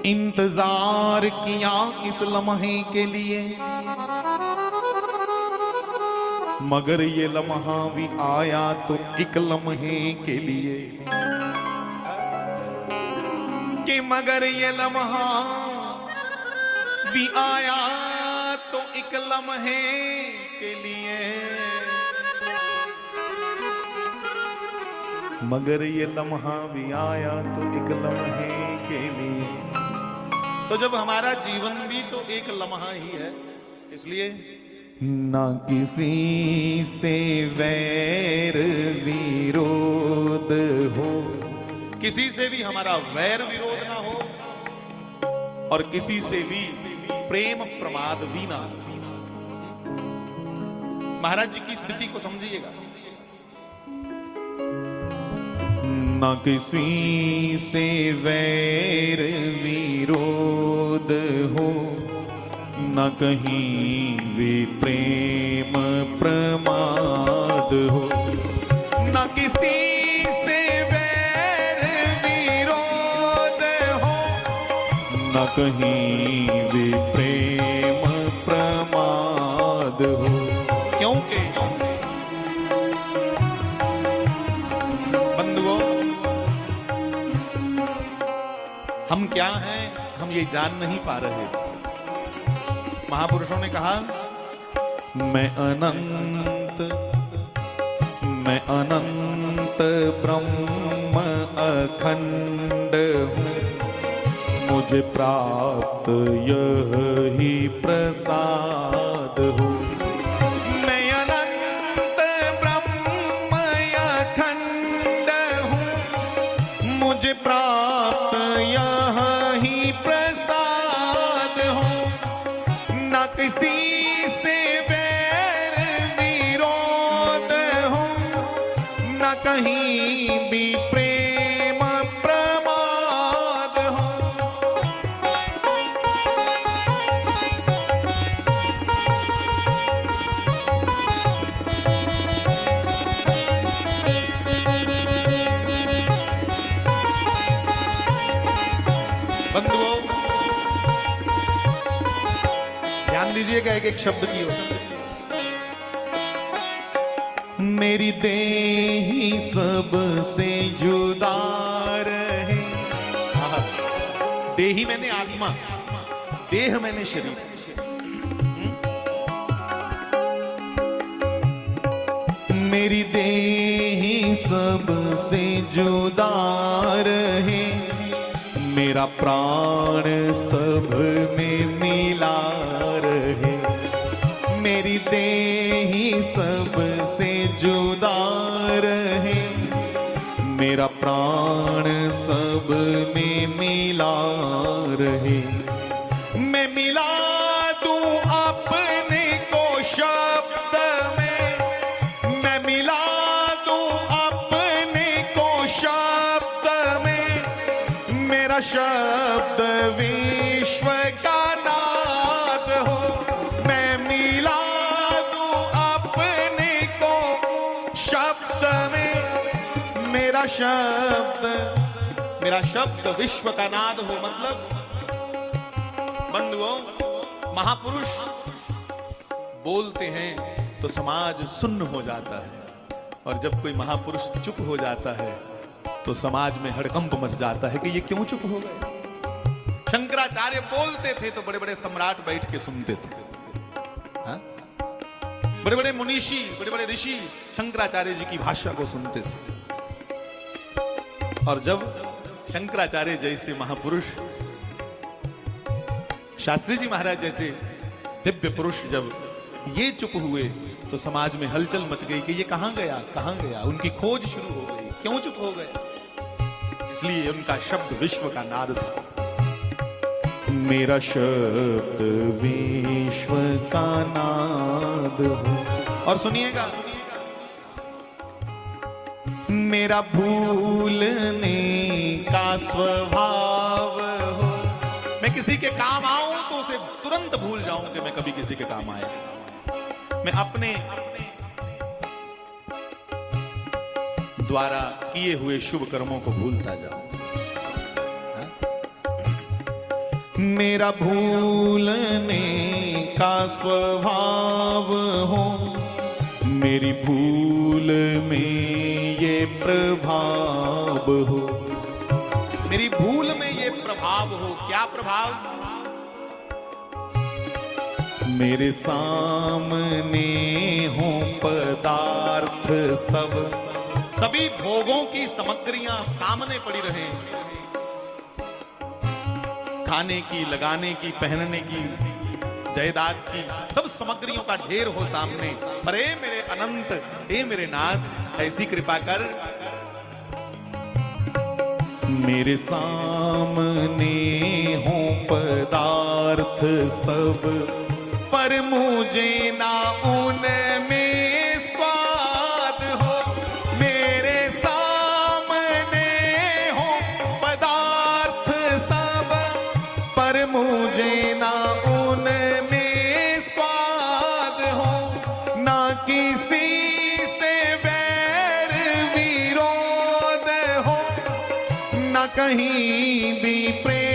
इंतजार किया इस लम्हे के लिए, मगर ये लम्हा भी आया तो एक लम्हे के लिए, कि मगर ये लम्हा भी आया तो एक लम्हे के लिए, मगर ये लम्हा भी आया तो एक लम्हे के लिए। तो जब हमारा जीवन भी तो एक लम्हा ही है, इसलिए ना किसी से वैर विरोध हो, किसी से भी हमारा वैर विरोध ना हो, और किसी से भी प्रेम प्रमाद भी ना हो। महाराज जी की स्थिति को समझिएगा। न किसी से वैर विरोध हो, न कहीं भी प्रेम प्रमाद हो, न किसी से वैर विरोध हो, न कहीं भी प्रेम प्रमाद हो। क्योंकि बंधुओं, हम क्या हैं हम ये जान नहीं पा रहे। महापुरुषों ने कहा, मैं अनंत ब्रह्म अखंड हूँ, मुझे प्राप्त यह ही प्रसाद हो। मैं अनंत ब्रह्म अखंड हूँ, मुझे प्राप्त यह ही प्रसाद हो। न किसी से वैर विरोध हो, न कहीं भी प्रेम प्रमाद हो। बंधुओं, ध्यान दीजिएगा एक एक शब्द की ओर। मेरी देही सबसे जुदा रहे, देही मैंने आत्मा, देह मैंने शरीर। मेरी देही सबसे जुदा रहे, मेरा प्राण सब में मिला रहे। मेरी देही सबसे जुदा रहे, मेरा प्राण सब में मिला रहे। मैं मिला दूं अपने को शब्द में, मैं मिला दूं अपने को शब्द में, मेरा शब्द विश्व का नाद हो। मैं मिला दूं अपने को शब्द में, मेरा शब्द विश्व का नाद हो। मतलब बंधुओं, महापुरुष बोलते हैं तो समाज सुन्न हो जाता है, और जब कोई महापुरुष चुप हो जाता है तो समाज में हड़कंप मच जाता है कि ये क्यों चुप हो गए। शंकराचार्य बोलते थे तो बड़े बड़े सम्राट बैठ के सुनते थे। हा? बड़े बड़े मुनीषी, बड़े बड़े ऋषि शंकराचार्य जी की भाषा को सुनते थे। और जब शंकराचार्य जैसे महापुरुष, शास्त्री जी महाराज जैसे दिव्य पुरुष जब ये चुप हुए तो समाज में हलचल मच गई कि ये कहां गया, कहां गया। उनकी खोज शुरू हो गई, क्यों चुप हो गए। इसलिए उनका शब्द विश्व का नाद था। मेरा शब्द विश्व का नाद हो। और सुनिएगा, मेरा भूलने का स्वभाव हो। मैं किसी के काम आऊं तो उसे तुरंत भूल जाऊं कि मैं कभी किसी के काम आया। मैं अपने द्वारा किए हुए शुभ कर्मों को भूलता जाऊं। मेरा भूलने का स्वभाव हो, मेरी भूल में ये प्रभाव हो, मेरी भूल में ये प्रभाव हो। क्या प्रभाव? मेरे सामने हो पदार्थ सब, सभी भोगों की सामग्रियां सामने पड़ी रहे, खाने की, लगाने की, पहनने की, जायदाद की, सब सामग्रियों का ढेर हो सामने, पर ए मेरे अनंत, ए मेरे नाथ, ऐसी कृपा कर मेरे सामने हो पदार्थ सब, पर मुझे ना उनमें स्वाद हो। मेरे सामने हो पदार्थ सब, पर मुझे ना उनमें स्वाद हो, ना किसी से वैर विरोध हो, ना कहीं भी प्रेम